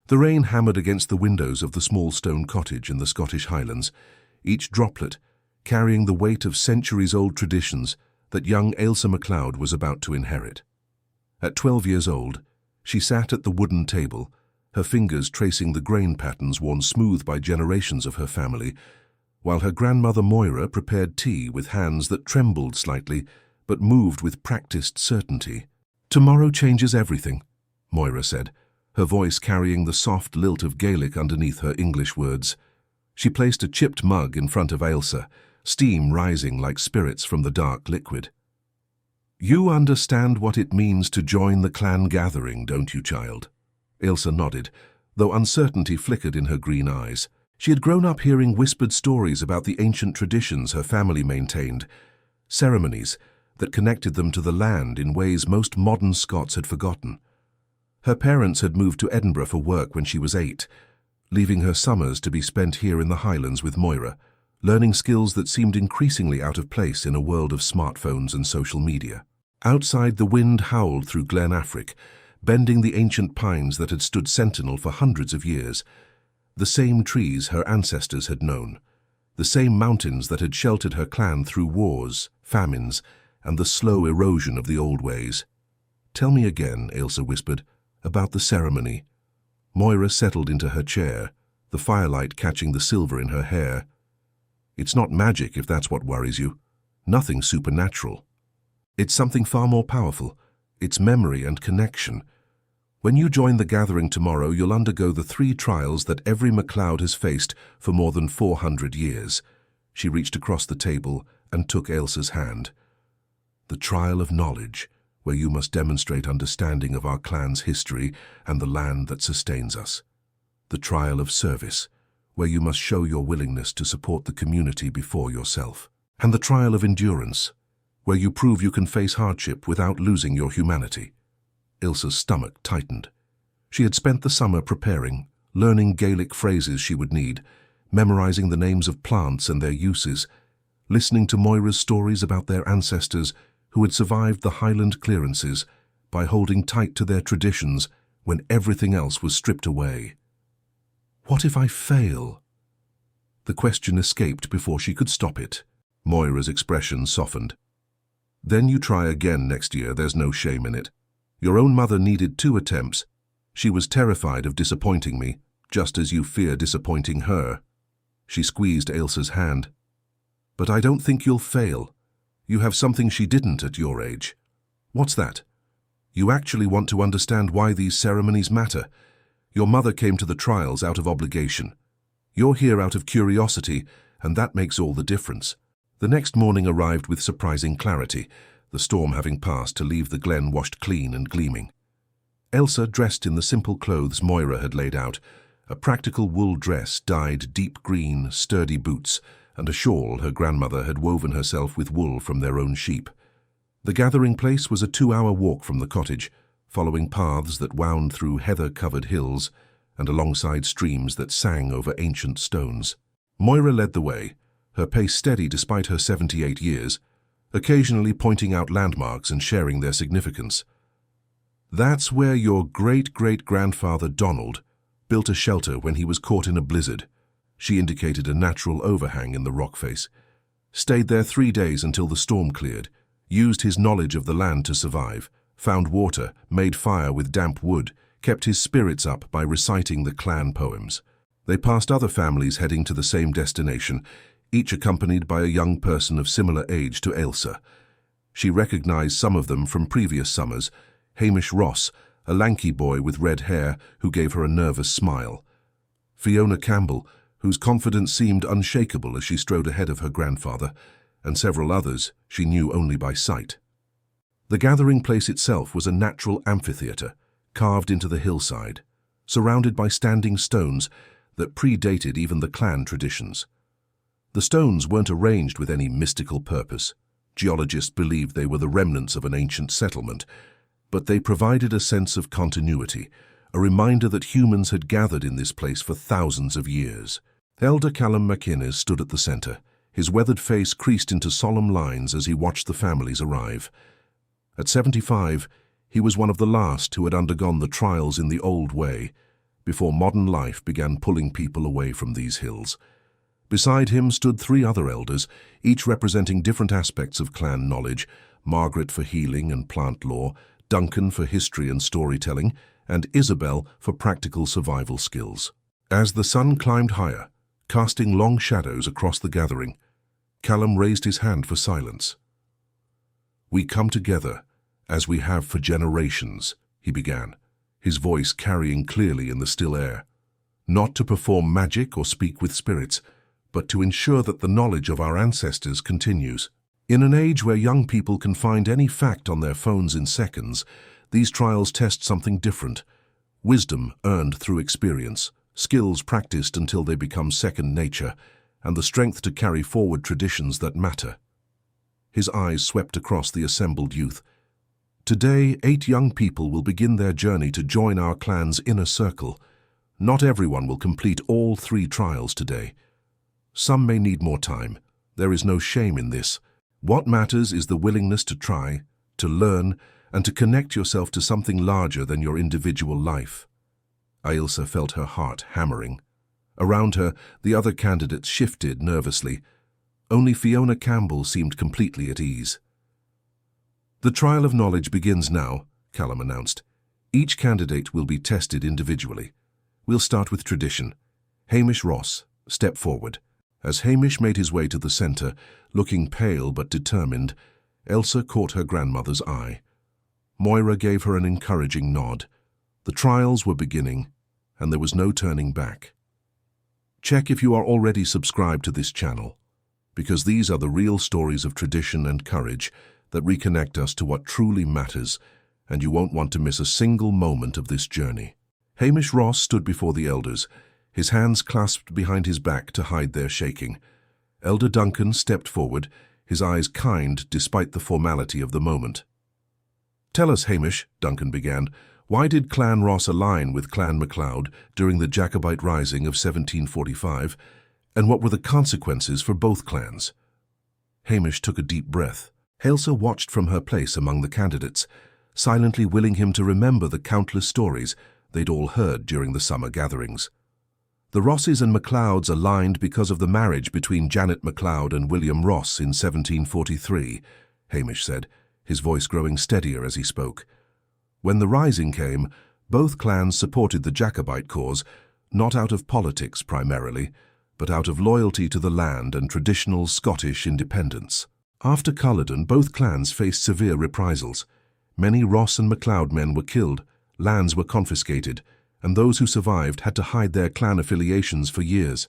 The rain hammered against the windows of the small stone cottage in the Scottish Highlands, each droplet carrying the weight of centuries-old traditions that young Ailsa MacLeod was about to inherit. At 12 years old, she sat at the wooden table, her fingers tracing the grain patterns worn smooth by generations of her family, while her grandmother Moira prepared tea with hands that trembled slightly but moved with practiced certainty. "Tomorrow changes everything," Moira said, her voice carrying the soft lilt of Gaelic underneath her English words. She placed a chipped mug in front of Ailsa, steam rising like spirits from the dark liquid. "You understand what it means to join the clan gathering, don't you, child?" Ailsa nodded, though uncertainty flickered in her green eyes. She had grown up hearing whispered stories about the ancient traditions her family maintained, ceremonies that connected them to the land in ways most modern Scots had forgotten. Her parents had moved to Edinburgh for work when she was 8, leaving her summers to be spent here in the Highlands with Moira, learning skills that seemed increasingly out of place in a world of smartphones and social media. Outside, the wind howled through Glen Affric, bending the ancient pines that had stood sentinel for hundreds of years, the same trees her ancestors had known, the same mountains that had sheltered her clan through wars, famines, and the slow erosion of the old ways. "Tell me again," Ailsa whispered, "about the ceremony." Moira settled into her chair, the firelight catching the silver in her hair. "It's not magic, if that's what worries you. Nothing supernatural. It's something far more powerful. It's memory and connection. When you join the gathering tomorrow, you'll undergo the 3 trials that every MacLeod has faced for more than 400 years. She reached across the table and took Ailsa's hand. "The trial of knowledge, where you must demonstrate understanding of our clan's history and the land that sustains us. The trial of service, where you must show your willingness to support the community before yourself. And the trial of endurance, where you prove you can face hardship without losing your humanity." Ailsa's stomach tightened. She had spent the summer preparing, learning Gaelic phrases she would need, memorizing the names of plants and their uses, listening to Moira's stories about their ancestors who had survived the Highland clearances by holding tight to their traditions when everything else was stripped away. "What if I fail?" The question escaped before she could stop it. Moira's expression softened. "Then you try again next year, there's no shame in it. Your own mother needed 2 attempts. She was terrified of disappointing me, just as you fear disappointing her." She squeezed Ailsa's hand. "But I don't think you'll fail. You have something she didn't at your age." "What's that?" "You actually want to understand why these ceremonies matter. Your mother came to the trials out of obligation. You're here out of curiosity, and that makes all the difference." The next morning arrived with surprising clarity, the storm having passed to leave the glen washed clean and gleaming. Ailsa, dressed in the simple clothes Moira had laid out, a practical wool dress dyed deep green, sturdy boots, and a shawl her grandmother had woven herself with wool from their own sheep. The gathering place was a 2-hour walk from the cottage, following paths that wound through heather-covered hills and alongside streams that sang over ancient stones. Moira led the way, her pace steady despite her 78 years, occasionally pointing out landmarks and sharing their significance. "That's where your great-great-grandfather Donald built a shelter when he was caught in a blizzard." She indicated a natural overhang in the rock face. "Stayed there 3 days until the storm cleared, used his knowledge of the land to survive, found water, made fire with damp wood, kept his spirits up by reciting the clan poems." They passed other families heading to the same destination, each accompanied by a young person of similar age to Ailsa. She recognized some of them from previous summers: Hamish Ross, a lanky boy with red hair who gave her a nervous smile; Fiona Campbell, whose confidence seemed unshakable as she strode ahead of her grandfather, and several others she knew only by sight. The gathering place itself was a natural amphitheatre, carved into the hillside, surrounded by standing stones that predated even the clan traditions. The stones weren't arranged with any mystical purpose. Geologists believed they were the remnants of an ancient settlement, but they provided a sense of continuity, a reminder that humans had gathered in this place for thousands of years. Elder Callum MacInnes stood at the centre, his weathered face creased into solemn lines as he watched the families arrive. At 75, he was one of the last who had undergone the trials in the old way, before modern life began pulling people away from these hills. Beside him stood 3 other elders, each representing different aspects of clan knowledge: Margaret for healing and plant lore, Duncan for history and storytelling, and Isabel for practical survival skills. As the sun climbed higher, casting long shadows across the gathering, Callum raised his hand for silence. "We come together, as we have for generations," he began, his voice carrying clearly in the still air. "Not to perform magic or speak with spirits, but to ensure that the knowledge of our ancestors continues. In an age where young people can find any fact on their phones in seconds, these trials test something different: wisdom earned through experience, skills practiced until they become second nature, and the strength to carry forward traditions that matter." His eyes swept across the assembled youth. "Today, 8 young people will begin their journey to join our clan's inner circle. Not everyone will complete all 3 trials today. Some may need more time. There is no shame in this. What matters is the willingness to try, to learn, and to connect yourself to something larger than your individual life." Ailsa felt her heart hammering. Around her, the other candidates shifted nervously. Only Fiona Campbell seemed completely at ease. "The trial of knowledge begins now," Callum announced. "Each candidate will be tested individually. We'll start with tradition. Hamish Ross, step forward." As Hamish made his way to the centre, looking pale but determined, Elsa caught her grandmother's eye. Moira gave her an encouraging nod. The trials were beginning, and there was no turning back. Check if you are already subscribed to this channel, because these are the real stories of tradition and courage that reconnect us to what truly matters, and you won't want to miss a single moment of this journey. Hamish Ross stood before the elders, his hands clasped behind his back to hide their shaking. Elder Duncan stepped forward, his eyes kind despite the formality of the moment. "Tell us, Hamish," Duncan began, "why did Clan Ross align with Clan MacLeod during the Jacobite Rising of 1745, and what were the consequences for both clans?" Hamish took a deep breath. Ailsa watched from her place among the candidates, silently willing him to remember the countless stories they'd all heard during the summer gatherings. "The Rosses and MacLeods aligned because of the marriage between Janet MacLeod and William Ross in 1743, Hamish said, his voice growing steadier as he spoke. "When the Rising came, both clans supported the Jacobite cause, not out of politics primarily, but out of loyalty to the land and traditional Scottish independence. After Culloden, both clans faced severe reprisals. Many Ross and MacLeod men were killed, lands were confiscated, and those who survived had to hide their clan affiliations for years."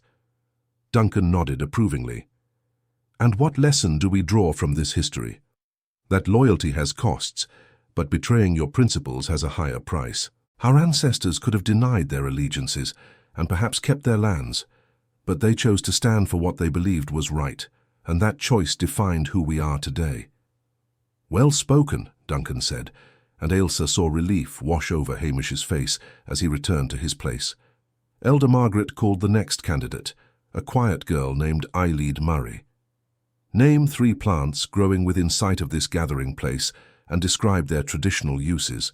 Duncan nodded approvingly. "And what lesson do we draw from this history?" "That loyalty has costs, but betraying your principles has a higher price. Our ancestors could have denied their allegiances and perhaps kept their lands, but they chose to stand for what they believed was right, and that choice defined who we are today." "Well spoken," Duncan said, and Ailsa saw relief wash over Hamish's face as he returned to his place. Elder Margaret called the next candidate, a quiet girl named Eilead Murray. "Name 3 plants growing within sight of this gathering place and describe their traditional uses."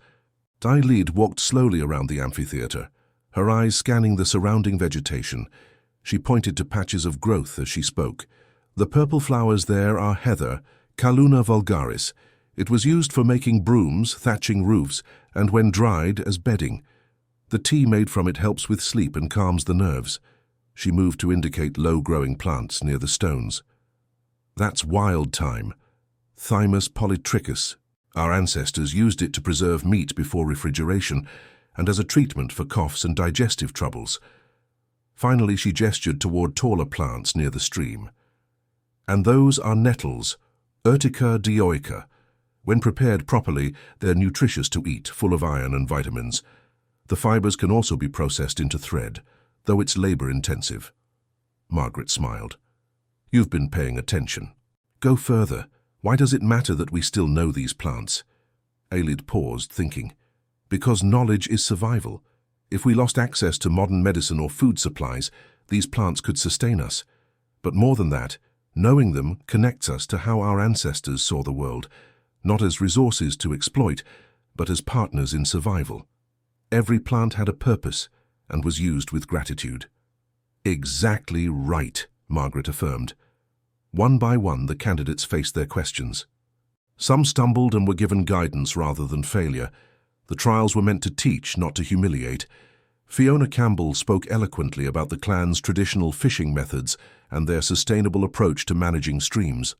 Eilead walked slowly around the amphitheatre, her eyes scanning the surrounding vegetation. She pointed to patches of growth as she spoke. "The purple flowers there are heather, Calluna vulgaris. It was used for making brooms, thatching roofs, and when dried, as bedding. The tea made from it helps with sleep and calms the nerves." She moved to indicate low-growing plants near the stones. "That's wild thyme, Thymus polytrichus. Our ancestors used it to preserve meat before refrigeration and as a treatment for coughs and digestive troubles." Finally, she gestured toward taller plants near the stream. "And those are nettles, Urtica dioica. When prepared properly, they're nutritious to eat, full of iron and vitamins. The fibers can also be processed into thread, though it's labor-intensive." Margaret smiled. "You've been paying attention. Go further. Why does it matter that we still know these plants?" Eilead paused, thinking. "Because knowledge is survival. If we lost access to modern medicine or food supplies, these plants could sustain us. But more than that, knowing them connects us to how our ancestors saw the world, not as resources to exploit, but as partners in survival. Every plant had a purpose, and was used with gratitude. Exactly right, Margaret affirmed. One by one, the candidates faced their questions. Some stumbled and were given guidance rather than failure. The trials were meant to teach, not to humiliate. Fiona Campbell spoke eloquently about the clan's traditional fishing methods and their sustainable approach to managing streams.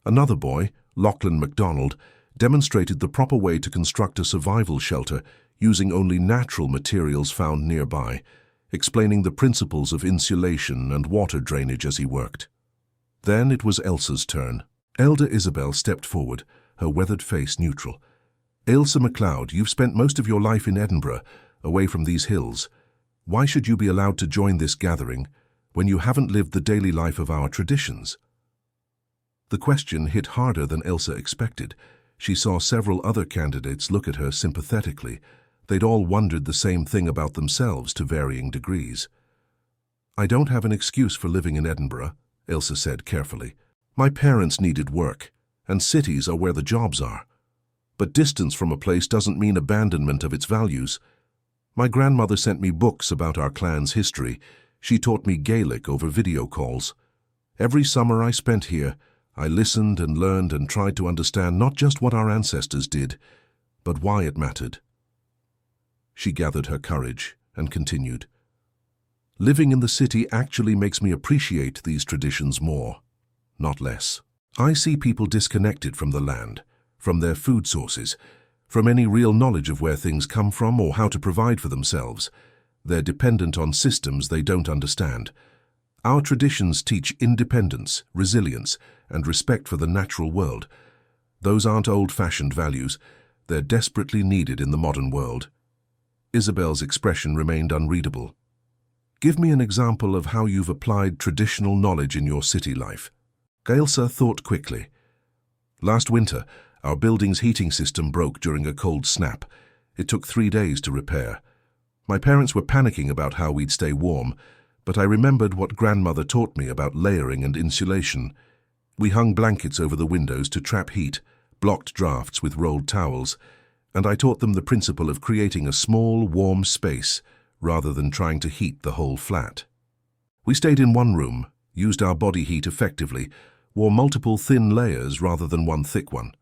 Another boy, Lachlan MacDonald, demonstrated the proper way to construct a survival shelter using only natural materials found nearby, explaining the principles of insulation and water drainage as he worked. Then it was Elsa's turn. Elder Isabel stepped forward, her weathered face neutral. "Ailsa MacLeod, you've spent most of your life in Edinburgh, away from these hills. Why should you be allowed to join this gathering when you haven't lived the daily life of our traditions?" The question hit harder than Elsa expected. She saw several other candidates look at her sympathetically. They'd all wondered the same thing about themselves to varying degrees. "I don't have an excuse for living in Edinburgh," Elsa said carefully. "My parents needed work, and cities are where the jobs are. But distance from a place doesn't mean abandonment of its values. My grandmother sent me books about our clan's history. She taught me Gaelic over video calls. Every summer I spent here, I listened and learned and tried to understand not just what our ancestors did, but why it mattered." She gathered her courage and continued. "Living in the city actually makes me appreciate these traditions more, not less. I see people disconnected from the land, from their food sources, from any real knowledge of where things come from or how to provide for themselves. They're dependent on systems they don't understand. Our traditions teach independence, resilience, and respect for the natural world. Those aren't old-fashioned values. They're desperately needed in the modern world." Isabel's expression remained unreadable. "Give me an example of how you've applied traditional knowledge in your city life." Ailsa thought quickly. "Last winter, our building's heating system broke during a cold snap. It took 3 days to repair. My parents were panicking about how we'd stay warm, but I remembered what grandmother taught me about layering and insulation. We hung blankets over the windows to trap heat, blocked drafts with rolled towels, and I taught them the principle of creating a small, warm space rather than trying to heat the whole flat. We stayed in one room, used our body heat effectively, wore multiple thin layers rather than one thick one.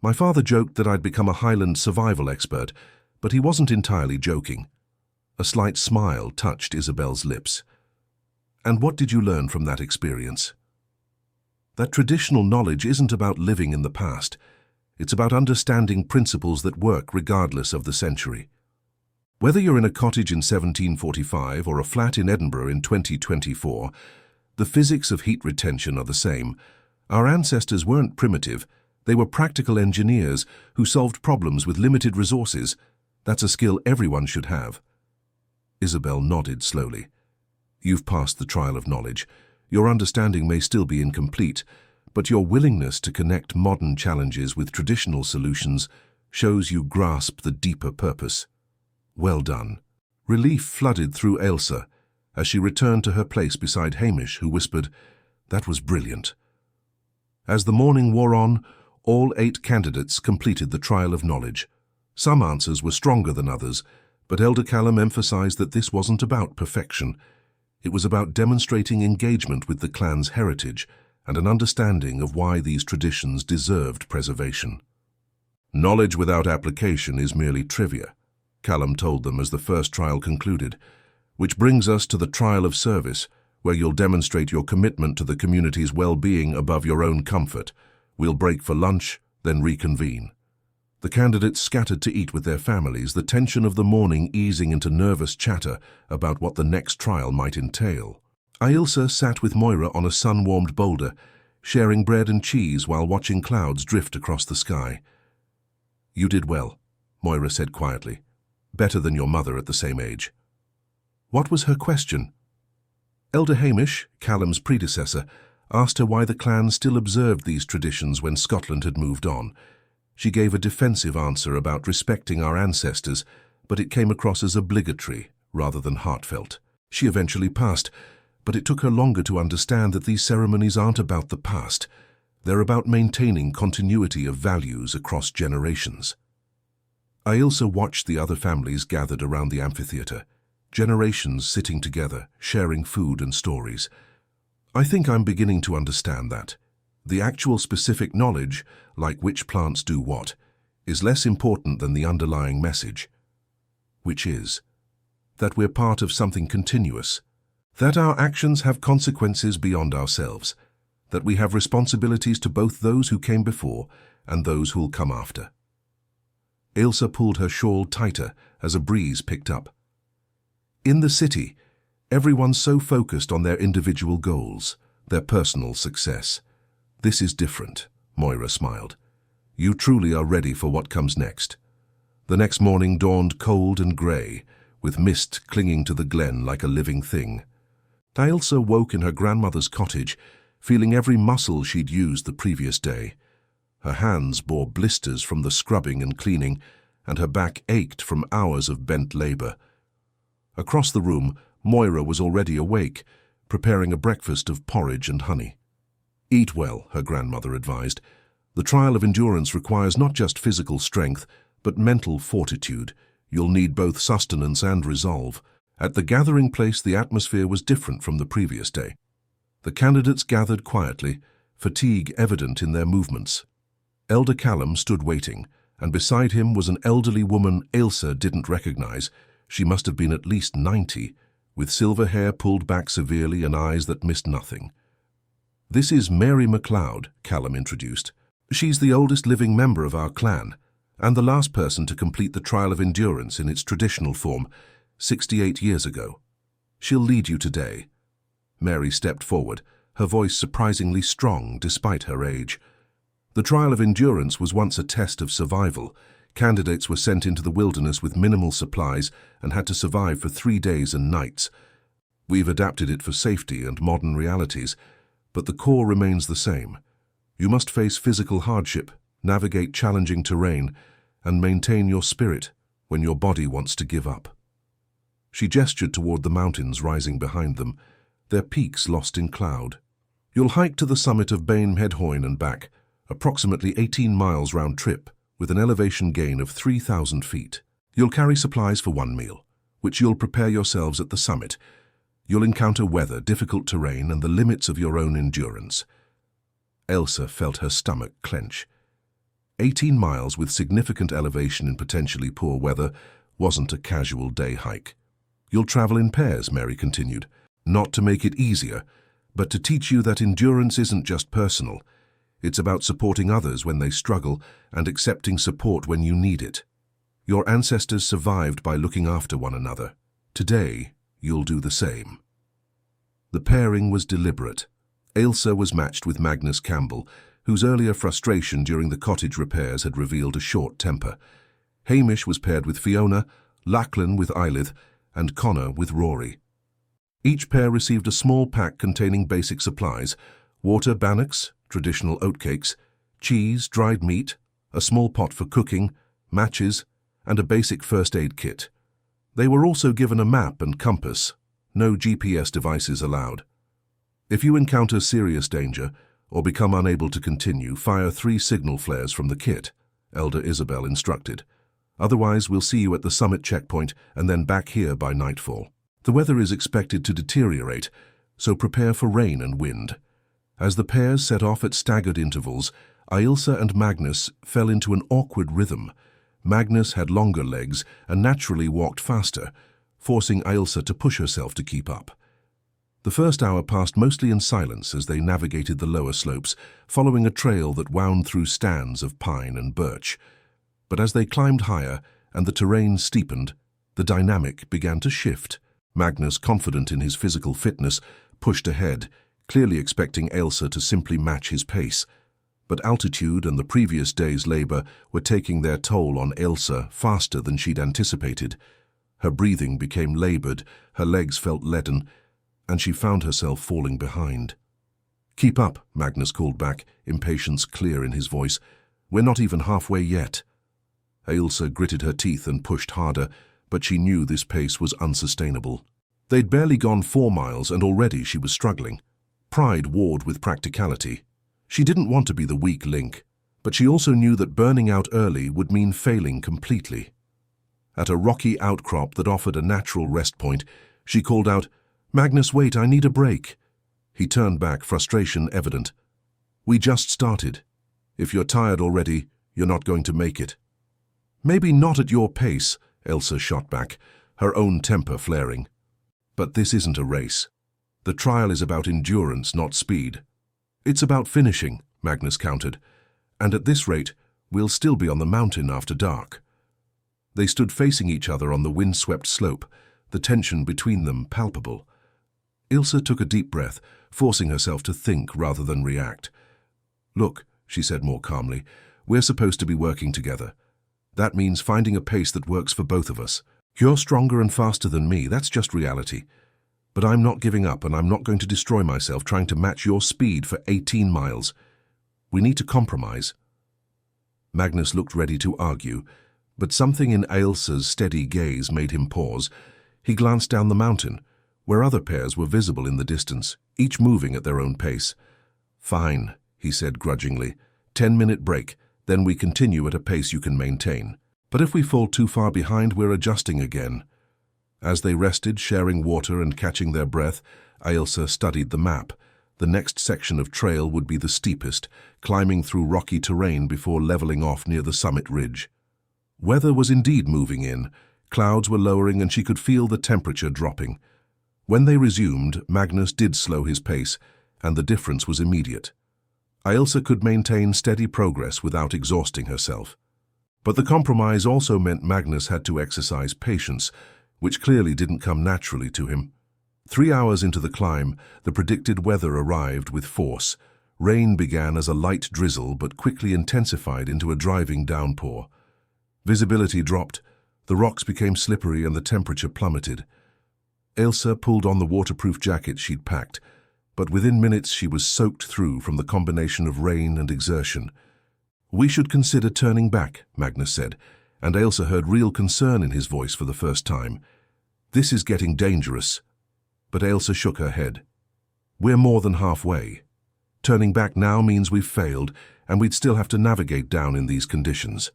My father joked that I'd become a Highland survival expert, but he wasn't entirely joking." A slight smile touched Isabel's lips. "And what did you learn from that experience?" "That traditional knowledge isn't about living in the past. It's about understanding principles that work regardless of the century. Whether you're in a cottage in 1745 or a flat in Edinburgh in 2024, the physics of heat retention are the same. Our ancestors weren't primitive. They were practical engineers who solved problems with limited resources. That's a skill everyone should have." Isabel nodded slowly. "You've passed the trial of knowledge. Your understanding may still be incomplete, but your willingness to connect modern challenges with traditional solutions shows you grasp the deeper purpose. Well done." Relief flooded through Ailsa as she returned to her place beside Hamish, who whispered, "That was brilliant." As the morning wore on, all 8 candidates completed the trial of knowledge. Some answers were stronger than others, but Elder Callum emphasized that this wasn't about perfection. It was about demonstrating engagement with the clan's heritage and an understanding of why these traditions deserved preservation. "Knowledge without application is merely trivia," Callum told them as the first trial concluded, "which brings us to the trial of service, where you'll demonstrate your commitment to the community's well-being above your own comfort. We'll break for lunch, then reconvene." The candidates scattered to eat with their families, the tension of the morning easing into nervous chatter about what the next trial might entail. Ailsa sat with Moira on a sun-warmed boulder, sharing bread and cheese while watching clouds drift across the sky. "You did well," Moira said quietly. "Better than your mother at the same age." What was her question? Elder Hamish, Callum's predecessor, asked her why the clan still observed these traditions when Scotland had moved on. She gave a defensive answer about respecting our ancestors, but it came across as obligatory rather than heartfelt. She eventually passed, but it took her longer to understand that these ceremonies aren't about the past. They're about maintaining continuity of values across generations. Ailsa watched the other families gathered around the amphitheatre. Generations sitting together, sharing food and stories. I think I'm beginning to understand that. The actual specific knowledge, like which plants do what, is less important than the underlying message, which is that we're part of something continuous, that our actions have consequences beyond ourselves, that we have responsibilities to both those who came before and those who'll come after. Ailsa pulled her shawl tighter as a breeze picked up. In the city, everyone's so focused on their individual goals, their personal success. This is different, Moira smiled. You truly are ready for what comes next. The next morning dawned cold and grey, with mist clinging to the glen like a living thing. Ailsa woke in her grandmother's cottage, feeling every muscle she'd used the previous day. Her hands bore blisters from the scrubbing and cleaning, and her back ached from hours of bent labour. Across the room, Moira was already awake, preparing a breakfast of porridge and honey. Eat well, her grandmother advised. The trial of endurance requires not just physical strength, but mental fortitude. You'll need both sustenance and resolve. At the gathering place, the atmosphere was different from the previous day. The candidates gathered quietly, fatigue evident in their movements. Elder Callum stood waiting, and beside him was an elderly woman Ailsa didn't recognize. She must have been at least 90, with silver hair pulled back severely and eyes that missed nothing. This is Mary MacLeod, Callum introduced. She's the oldest living member of our clan, and the last person to complete the trial of endurance in its traditional form, 68 years ago. She'll lead you today. Mary stepped forward, her voice surprisingly strong despite her age. The trial of endurance was once a test of survival. Candidates were sent into the wilderness with minimal supplies and had to survive for 3 days and nights. We've adapted it for safety and modern realities, but the core remains the same. You must face physical hardship, navigate challenging terrain, and maintain your spirit when your body wants to give up. She gestured toward the mountains rising behind them, their peaks lost in cloud. You'll hike to the summit of Bain Headhoyne and back, approximately 18 miles round trip, with an elevation gain of 3,000 feet. You'll carry supplies for 1 meal, which you'll prepare yourselves at the summit. You'll encounter weather, difficult terrain, and the limits of your own endurance. Ailsa felt her stomach clench. 18 miles with significant elevation in potentially poor weather wasn't a casual day hike. You'll travel in pairs, Mary continued, not to make it easier, but to teach you that endurance isn't just personal. It's about supporting others when they struggle and accepting support when you need it. Your ancestors survived by looking after one another. Today, you'll do the same. The pairing was deliberate. Ailsa was matched with Magnus Campbell, whose earlier frustration during the cottage repairs had revealed a short temper. Hamish was paired with Fiona, Lachlan with Eilith, and Connor with Rory. Each pair received a small pack containing basic supplies: water bannocks, traditional oatcakes, cheese, dried meat, a small pot for cooking, matches, and a basic first aid kit. They were also given a map and compass. No GPS devices allowed. If you encounter serious danger or become unable to continue, fire 3 signal flares from the kit, Elder Isabel instructed. Otherwise, we'll see you at the summit checkpoint and then back here by nightfall. The weather is expected to deteriorate, so prepare for rain and wind. As the pairs set off at staggered intervals, Ailsa and Magnus fell into an awkward rhythm. Magnus had longer legs and naturally walked faster, forcing Ailsa to push herself to keep up. The first hour passed mostly in silence as they navigated the lower slopes, following a trail that wound through stands of pine and birch. But as they climbed higher and the terrain steepened, the dynamic began to shift. Magnus, confident in his physical fitness, pushed ahead, clearly expecting Ailsa to simply match his pace. But altitude and the previous day's labor were taking their toll on Ailsa faster than she'd anticipated. Her breathing became labored, her legs felt leaden, and she found herself falling behind. "Keep up," Magnus called back, impatience clear in his voice. "We're not even halfway yet." Ailsa gritted her teeth and pushed harder, but she knew this pace was unsustainable. They'd barely gone 4 miles and already she was struggling. Pride warred with practicality. She didn't want to be the weak link, but she also knew that burning out early would mean failing completely. At a rocky outcrop that offered a natural rest point, she called out, "Magnus, wait, I need a break." He turned back, frustration evident. "We just started. If you're tired already, you're not going to make it." "Maybe not at your pace," Elsa shot back, her own temper flaring. "But this isn't a race. The trial is about endurance, not speed." "It's about finishing," Magnus countered. "And at this rate, we'll still be on the mountain after dark." They stood facing each other on the wind-swept slope, the tension between them palpable. Ilsa took a deep breath, forcing herself to think rather than react. "Look," she said more calmly, "we're supposed to be working together. That means finding a pace that works for both of us. You're stronger and faster than me, that's just reality. But I'm not giving up, and I'm not going to destroy myself trying to match your speed for 18 miles. We need to compromise." Magnus looked ready to argue, but something in Ailsa's steady gaze made him pause. He glanced down the mountain, where other pairs were visible in the distance, each moving at their own pace. "Fine," he said grudgingly. 10-minute break, then we continue at a pace you can maintain. But if we fall too far behind, we're adjusting again." As they rested, sharing water and catching their breath, Ailsa studied the map. The next section of trail would be the steepest, climbing through rocky terrain before leveling off near the summit ridge. Weather was indeed moving in. Clouds were lowering and she could feel the temperature dropping. When they resumed, Magnus did slow his pace, and the difference was immediate. Ailsa could maintain steady progress without exhausting herself. But the compromise also meant Magnus had to exercise patience, which clearly didn't come naturally to him. 3 hours into the climb, the predicted weather arrived with force. Rain began as a light drizzle but quickly intensified into a driving downpour. Visibility dropped, the rocks became slippery and the temperature plummeted. Ailsa pulled on the waterproof jacket she'd packed, but within minutes she was soaked through from the combination of rain and exertion. "We should consider turning back," Magnus said, and Ailsa heard real concern in his voice for the first time. "This is getting dangerous." But Ailsa shook her head. "We're more than halfway. Turning back now means we've failed, and we'd still have to navigate down in these conditions.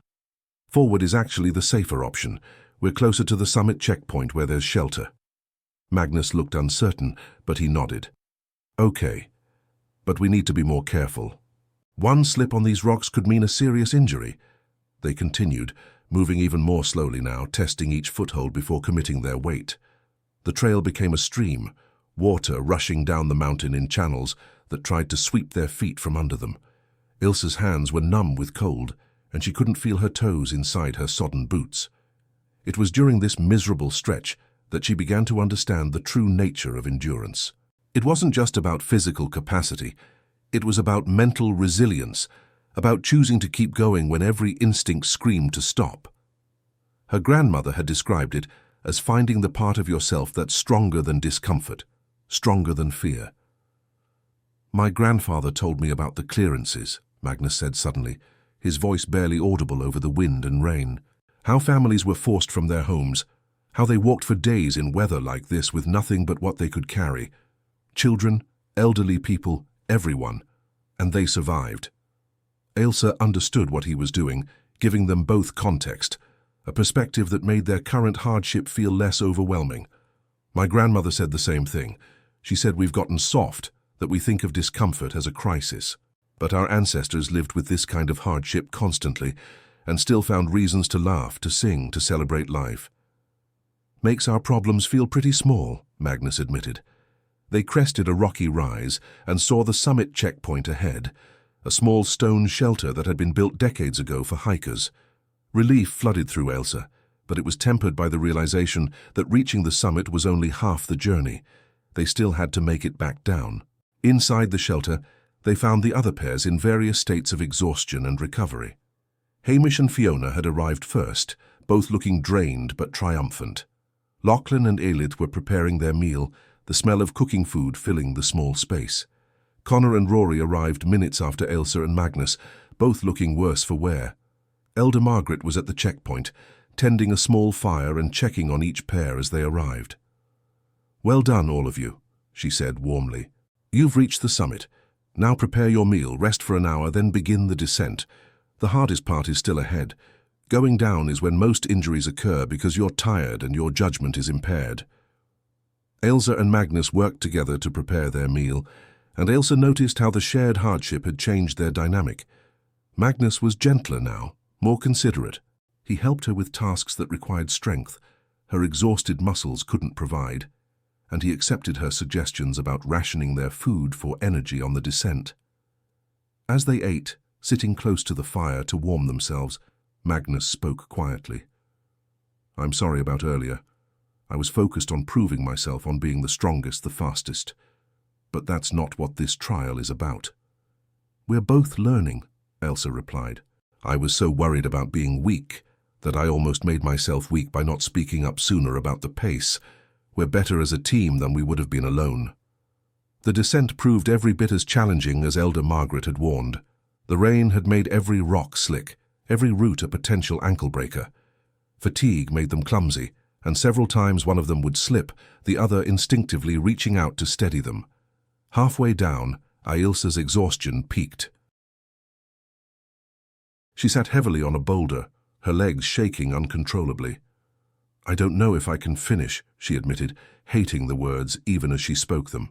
Forward is actually the safer option. We're closer to the summit checkpoint where there's shelter." Magnus looked uncertain, but he nodded. "Okay, but we need to be more careful. One slip on these rocks could mean a serious injury." They continued, moving even more slowly now, testing each foothold before committing their weight. The trail became a stream, water rushing down the mountain in channels that tried to sweep their feet from under them. Ilsa's hands were numb with cold, and she couldn't feel her toes inside her sodden boots. It was during this miserable stretch that she began to understand the true nature of endurance. It wasn't just about physical capacity. It was about mental resilience, about choosing to keep going when every instinct screamed to stop. Her grandmother had described it as finding the part of yourself that's stronger than discomfort, stronger than fear. "My grandfather told me about the clearances," Magnus said suddenly, his voice barely audible over the wind and rain. "How families were forced from their homes, how they walked for days in weather like this with nothing but what they could carry. Children, elderly people, everyone. And they survived." Ailsa understood what he was doing, giving them both context, a perspective that made their current hardship feel less overwhelming. "My grandmother said the same thing. She said we've gotten soft, that we think of discomfort as a crisis. But our ancestors lived with this kind of hardship constantly and still found reasons to laugh, to sing, to celebrate life." "Makes our problems feel pretty small," Magnus admitted. They crested a rocky rise and saw the summit checkpoint ahead, a small stone shelter that had been built decades ago for hikers. Relief flooded through Ailsa, but it was tempered by the realization that reaching the summit was only half the journey. They still had to make it back down. Inside the shelter, they found the other pairs in various states of exhaustion and recovery. Hamish and Fiona had arrived first, both looking drained but triumphant. Lachlan and Aelid were preparing their meal, the smell of cooking food filling the small space. Connor and Rory arrived minutes after Ailsa and Magnus, both looking worse for wear. Elder Margaret was at the checkpoint, tending a small fire and checking on each pair as they arrived. "Well done, all of you," she said warmly. "You've reached the summit. Now prepare your meal, rest for an hour, then begin the descent. The hardest part is still ahead. Going down is when most injuries occur because you're tired and your judgment is impaired. Ailsa and Magnus worked together to prepare their meal, and Ailsa noticed how the shared hardship had changed their dynamic. Magnus was gentler now, more considerate. He helped her with tasks that required strength her exhausted muscles couldn't provide, and he accepted her suggestions about rationing their food for energy on the descent. As they ate, sitting close to the fire to warm themselves, Magnus spoke quietly. "I'm sorry about earlier. I was focused on proving myself, on being the strongest, the fastest. But that's not what this trial is about." "We're both learning," Ailsa replied. "I was so worried about being weak that I almost made myself weak by not speaking up sooner about the pace. We're better as a team than we would have been alone." The descent proved every bit as challenging as Elder Margaret had warned. The rain had made every rock slick, every route a potential ankle-breaker. Fatigue made them clumsy, and several times one of them would slip, the other instinctively reaching out to steady them. Halfway down, Ailsa's exhaustion peaked. She sat heavily on a boulder, her legs shaking uncontrollably. "I don't know if I can finish," she admitted, hating the words even as she spoke them.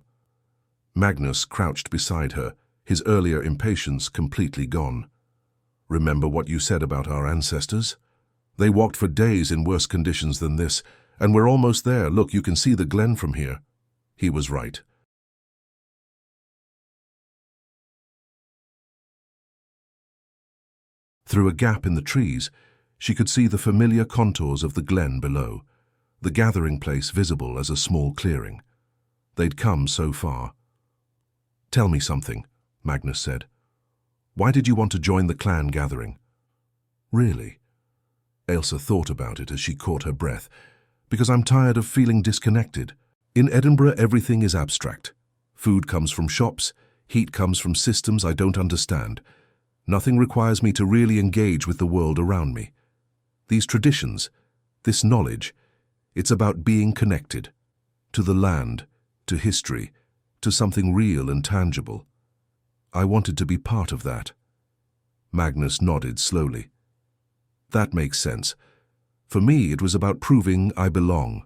Magnus crouched beside her, his earlier impatience completely gone. "Remember what you said about our ancestors? They walked for days in worse conditions than this, and we're almost there. Look, you can see the glen from here." He was right. Through a gap in the trees, she could see the familiar contours of the glen below, the gathering place visible as a small clearing. They'd come so far. "Tell me something," Magnus said. "Why did you want to join the clan gathering?" "Really?" Ailsa thought about it as she caught her breath. "Because I'm tired of feeling disconnected. In Edinburgh, everything is abstract. Food comes from shops, heat comes from systems I don't understand. Nothing requires me to really engage with the world around me. These traditions, this knowledge, it's about being connected. To the land, to history, to something real and tangible. I wanted to be part of that." Magnus nodded slowly. "That makes sense. For me, it was about proving I belong.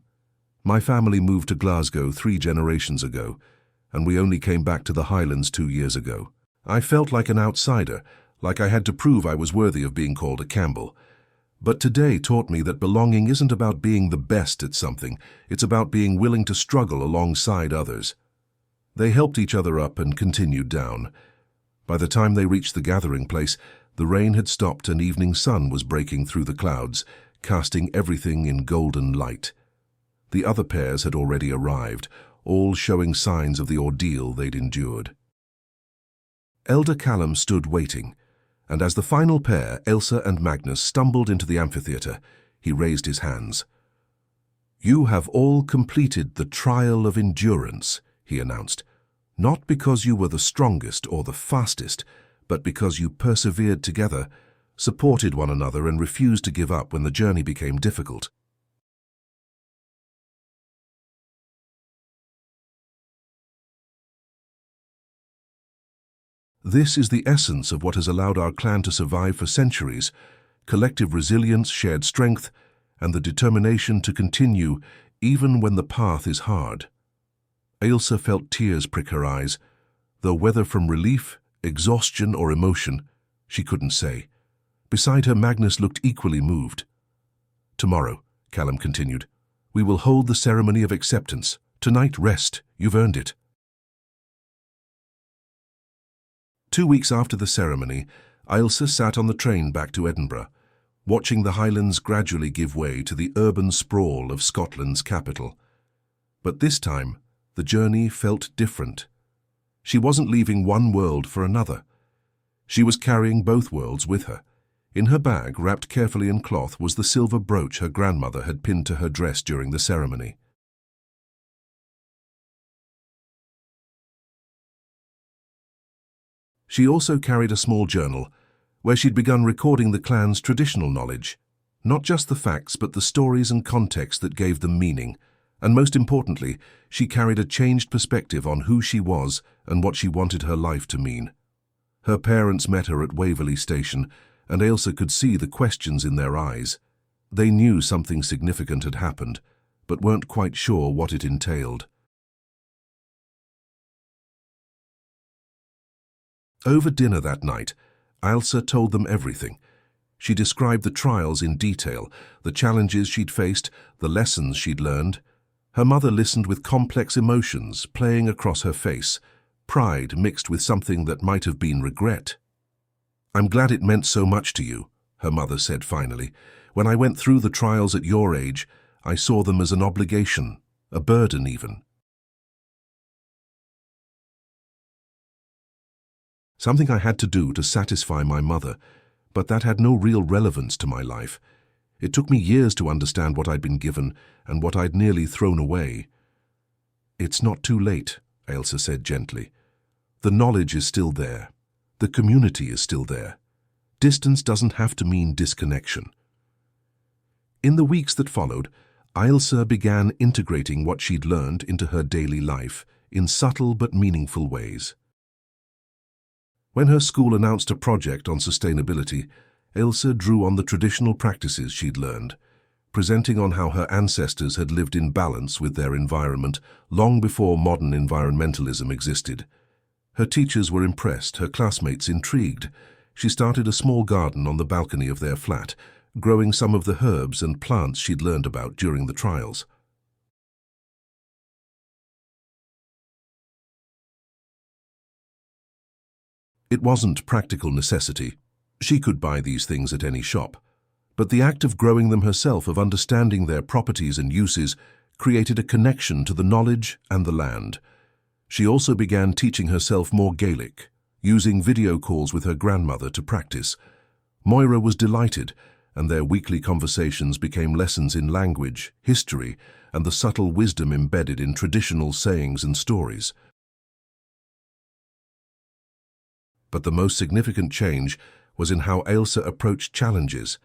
My family moved to Glasgow 3 generations ago, and we only came back to the Highlands 2 years ago. I felt like an outsider, like I had to prove I was worthy of being called a Campbell. But today taught me that belonging isn't about being the best at something, it's about being willing to struggle alongside others." They helped each other up and continued down. By the time they reached the gathering place, the rain had stopped and evening sun was breaking through the clouds, casting everything in golden light. The other pairs had already arrived, all showing signs of the ordeal they'd endured. Elder Callum stood waiting, and as the final pair, Ailsa and Magnus, stumbled into the amphitheatre, he raised his hands. "You have all completed the trial of endurance," he announced. "Not because you were the strongest or the fastest, but because you persevered together, supported one another, and refused to give up when the journey became difficult." This is the essence of what has allowed our clan to survive for centuries: collective resilience, shared strength, and the determination to continue even when the path is hard. Ailsa felt tears prick her eyes, though whether from relief, exhaustion, or emotion, she couldn't say. Beside her, Magnus looked equally moved. "Tomorrow," Callum continued, "we will hold the ceremony of acceptance. Tonight, rest. You've earned it." 2 weeks after the ceremony, Ailsa sat on the train back to Edinburgh, watching the Highlands gradually give way to the urban sprawl of Scotland's capital. But this time, the journey felt different. She wasn't leaving one world for another. She was carrying both worlds with her. In her bag, wrapped carefully in cloth, was the silver brooch her grandmother had pinned to her dress during the ceremony. She also carried a small journal, where she'd begun recording the clan's traditional knowledge, not just the facts but the stories and context that gave them meaning, and most importantly, she carried a changed perspective on who she was and what she wanted her life to mean. Her parents met her at Waverley Station, and Ailsa could see the questions in their eyes. They knew something significant had happened, but weren't quite sure what it entailed. Over dinner that night, Ailsa told them everything. She described the trials in detail, the challenges she'd faced, the lessons she'd learned. Her mother listened with complex emotions playing across her face, pride mixed with something that might have been regret. "I'm glad it meant so much to you," her mother said finally. "When I went through the trials at your age, I saw them as an obligation, a burden even. Something I had to do to satisfy my mother, but that had no real relevance to my life. It took me years to understand what I'd been given and what I'd nearly thrown away." "It's not too late," Ailsa said gently. "The knowledge is still there. The community is still there. Distance doesn't have to mean disconnection." In the weeks that followed, Ailsa began integrating what she'd learned into her daily life in subtle but meaningful ways. When her school announced a project on sustainability, Ailsa drew on the traditional practices she'd learned, presenting on how her ancestors had lived in balance with their environment long before modern environmentalism existed. Her teachers were impressed, her classmates intrigued. She started a small garden on the balcony of their flat, growing some of the herbs and plants she'd learned about during the trials. It wasn't practical necessity. She could buy these things at any shop. But the act of growing them herself, of understanding their properties and uses, created a connection to the knowledge and the land. She also began teaching herself more Gaelic, using video calls with her grandmother to practice. Moira was delighted, and their weekly conversations became lessons in language, history, and the subtle wisdom embedded in traditional sayings and stories. But the most significant change was in how Ailsa approached challenges.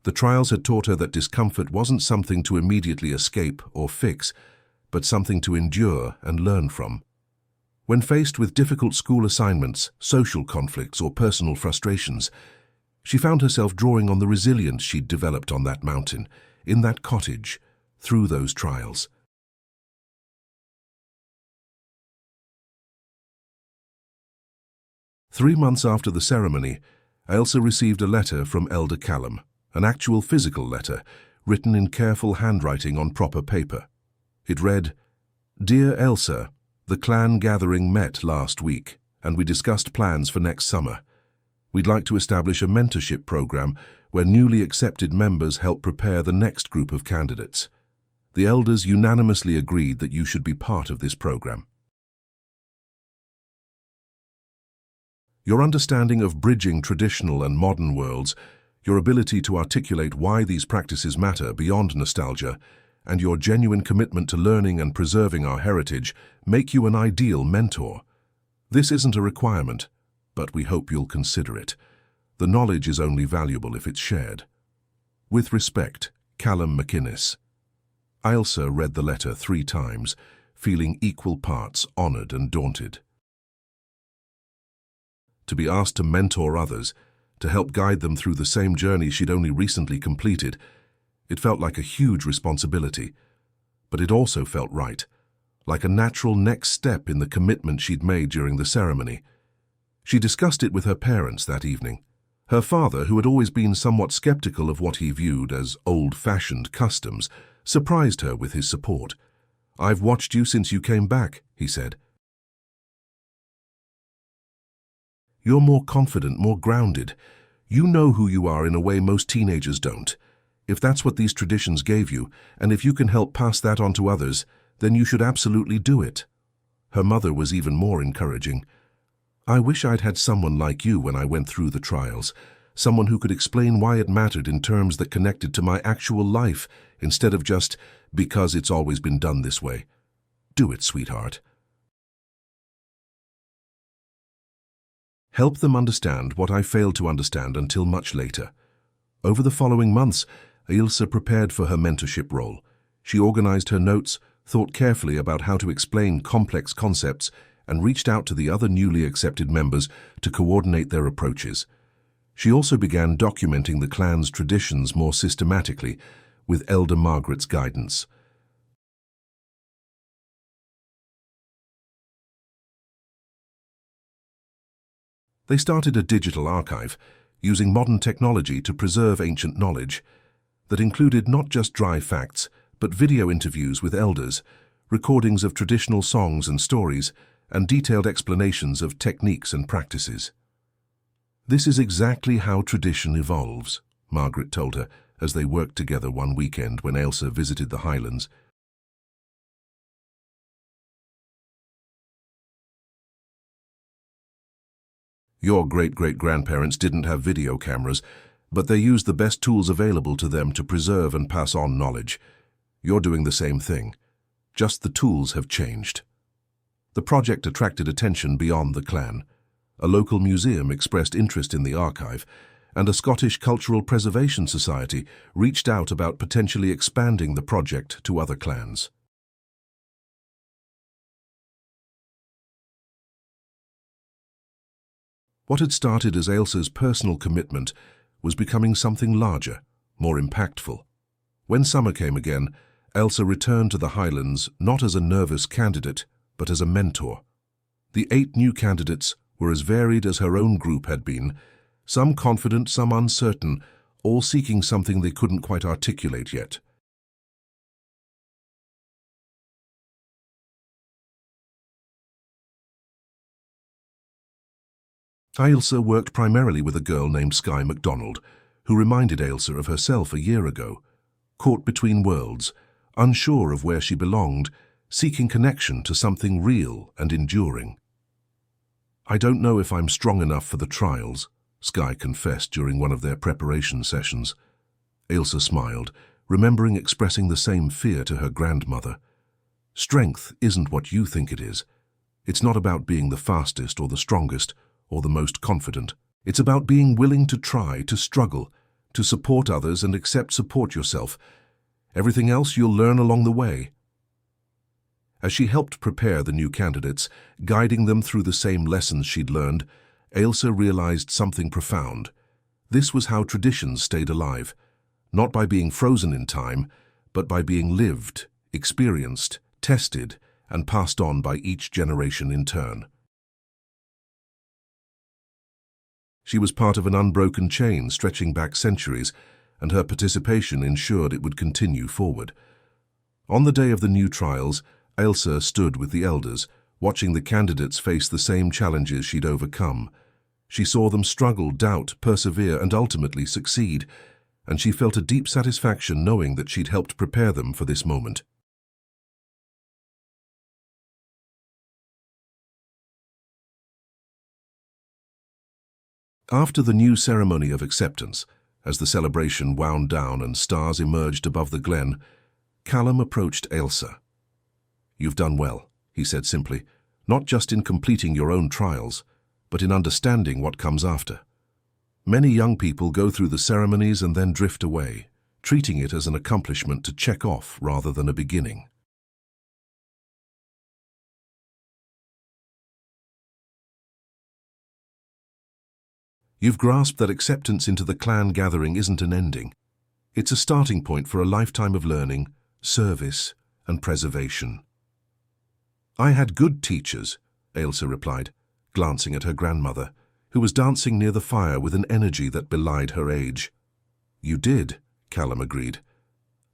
The trials had taught her that discomfort wasn't something to immediately escape or fix, but something to endure and learn from. When faced with difficult school assignments, social conflicts, or personal frustrations, she found herself drawing on the resilience she'd developed on that mountain, in that cottage, through those trials. Three months after the ceremony, Ailsa received a letter from Elder Callum, an actual physical letter, written in careful handwriting on proper paper. It read, "Dear Ailsa, the clan gathering met last week, and we discussed plans for next summer. We'd like to establish a mentorship program where newly accepted members help prepare the next group of candidates. The elders unanimously agreed that you should be part of this program. Your understanding of bridging traditional and modern worlds, your ability to articulate why these practices matter beyond nostalgia, and your genuine commitment to learning and preserving our heritage make you an ideal mentor. This isn't a requirement, but we hope you'll consider it. The knowledge is only valuable if it's shared. With respect, Callum McInnes." Ailsa read the letter 3 times, feeling equal parts honored and daunted. To be asked to mentor others, to help guide them through the same journey she'd only recently completed, it felt like a huge responsibility. But it also felt right, like a natural next step in the commitment she'd made during the ceremony. She discussed it with her parents that evening. Her father, who had always been somewhat skeptical of what he viewed as old-fashioned customs, surprised her with his support. "I've watched you since you came back," he said. "You're more confident, more grounded. You know who you are in a way most teenagers don't. If that's what these traditions gave you, and if you can help pass that on to others, then you should absolutely do it." Her mother was even more encouraging. "I wish I'd had someone like you when I went through the trials, someone who could explain why it mattered in terms that connected to my actual life, instead of just, because it's always been done this way. Do it, sweetheart." Help them understand what I failed to understand until much later. Over the following months, Ailsa prepared for her mentorship role. She organized her notes, thought carefully about how to explain complex concepts, and reached out to the other newly accepted members to coordinate their approaches. She also began documenting the clan's traditions more systematically, with Elder Margaret's guidance. They started a digital archive, using modern technology to preserve ancient knowledge, that included not just dry facts, but video interviews with elders, recordings of traditional songs and stories, and detailed explanations of techniques and practices. "This is exactly how tradition evolves," Margaret told her as they worked together one weekend when Ailsa visited the Highlands. "Your great-great-grandparents didn't have video cameras, but they used the best tools available to them to preserve and pass on knowledge. You're doing the same thing. Just the tools have changed." The project attracted attention beyond the clan. A local museum expressed interest in the archive, and a Scottish Cultural Preservation Society reached out about potentially expanding the project to other clans. What had started as Ailsa's personal commitment was becoming something larger, more impactful. When summer came again, Ailsa returned to the Highlands not as a nervous candidate, but as a mentor. The 8 new candidates were as varied as her own group had been, some confident, some uncertain, all seeking something they couldn't quite articulate yet. Ailsa worked primarily with a girl named Skye MacDonald, who reminded Ailsa of herself a year ago, caught between worlds, unsure of where she belonged, seeking connection to something real and enduring. "I don't know if I'm strong enough for the trials," Skye confessed during one of their preparation sessions. Ailsa smiled, remembering expressing the same fear to her grandmother. "Strength isn't what you think it is. It's not about being the fastest or the strongest or the most confident. It's about being willing to try, to struggle, to support others and accept support yourself. Everything else you'll learn along the way." As she helped prepare the new candidates, guiding them through the same lessons she'd learned, Ailsa realized something profound. This was how traditions stayed alive, not by being frozen in time, but by being lived, experienced, tested, and passed on by each generation in turn. She was part of an unbroken chain stretching back centuries, and her participation ensured it would continue forward. On the day of the new trials, Ailsa stood with the elders, watching the candidates face the same challenges she'd overcome. She saw them struggle, doubt, persevere, and ultimately succeed, and she felt a deep satisfaction knowing that she'd helped prepare them for this moment. After the new ceremony of acceptance, as the celebration wound down and stars emerged above the glen, Callum approached Ailsa. "You've done well," he said simply, "not just in completing your own trials, but in understanding what comes after. Many young people go through the ceremonies and then drift away, treating it as an accomplishment to check off rather than a beginning. You've grasped that acceptance into the clan gathering isn't an ending. It's a starting point for a lifetime of learning, service, and preservation." "I had good teachers," Ailsa replied, glancing at her grandmother, who was dancing near the fire with an energy that belied her age. "You did," Callum agreed.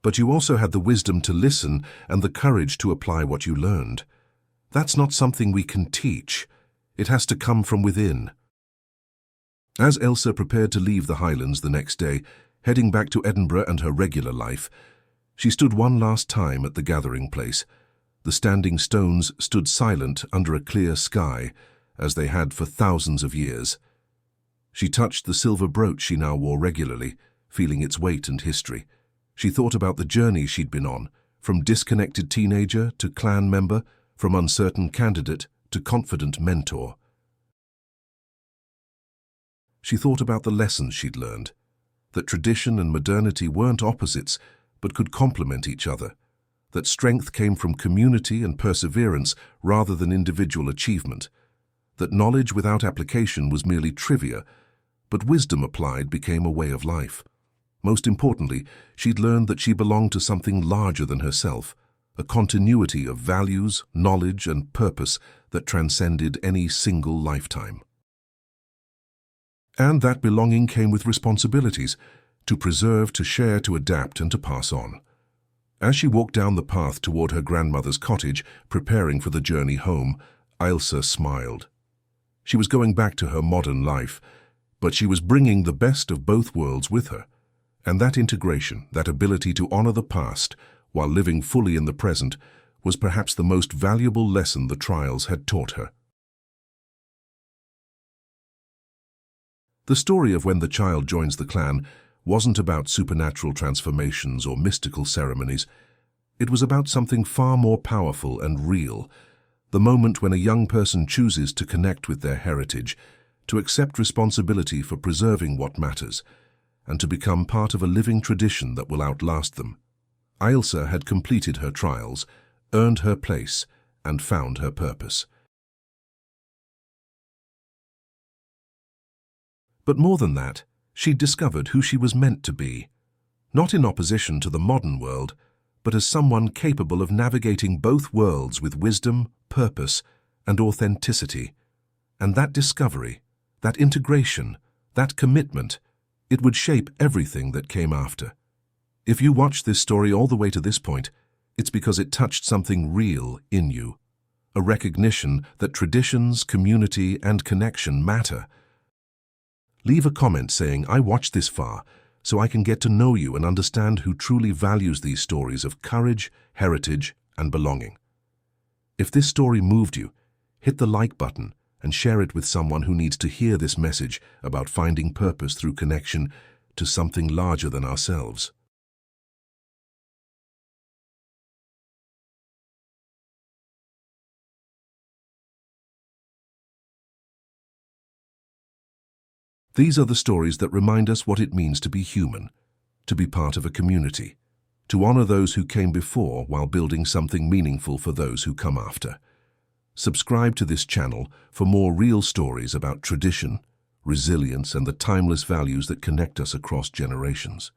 "But you also had the wisdom to listen and the courage to apply what you learned. That's not something we can teach. It has to come from within." As Ailsa prepared to leave the Highlands the next day, heading back to Edinburgh and her regular life, she stood one last time at the gathering place. The standing stones stood silent under a clear sky, as they had for thousands of years. She touched the silver brooch she now wore regularly, feeling its weight and history. She thought about the journey she'd been on, from disconnected teenager to clan member, from uncertain candidate to confident mentor. She thought about the lessons she'd learned, that tradition and modernity weren't opposites, but could complement each other, that strength came from community and perseverance rather than individual achievement, that knowledge without application was merely trivia, but wisdom applied became a way of life. Most importantly, she'd learned that she belonged to something larger than herself, a continuity of values, knowledge, and purpose that transcended any single lifetime. And that belonging came with responsibilities, to preserve, to share, to adapt, and to pass on. As she walked down the path toward her grandmother's cottage, preparing for the journey home, Ailsa smiled. She was going back to her modern life, but she was bringing the best of both worlds with her. And that integration, that ability to honor the past while living fully in the present, was perhaps the most valuable lesson the trials had taught her. The story of when the child joins the clan wasn't about supernatural transformations or mystical ceremonies. It was about something far more powerful and real, the moment when a young person chooses to connect with their heritage, to accept responsibility for preserving what matters, and to become part of a living tradition that will outlast them. Ailsa had completed her trials, earned her place, and found her purpose. But more than that, she'd discovered who she was meant to be, not in opposition to the modern world, but as someone capable of navigating both worlds with wisdom, purpose, and authenticity. And that discovery, that integration, that commitment, it would shape everything that came after. If you watched this story all the way to this point, it's because it touched something real in you, a recognition that traditions, community, and connection matter. Leave a comment saying, "I watched this far," so I can get to know you and understand who truly values these stories of courage, heritage, and belonging. If this story moved you, hit the like button and share it with someone who needs to hear this message about finding purpose through connection to something larger than ourselves. These are the stories that remind us what it means to be human, to be part of a community, to honor those who came before while building something meaningful for those who come after. Subscribe to this channel for more real stories about tradition, resilience, and the timeless values that connect us across generations.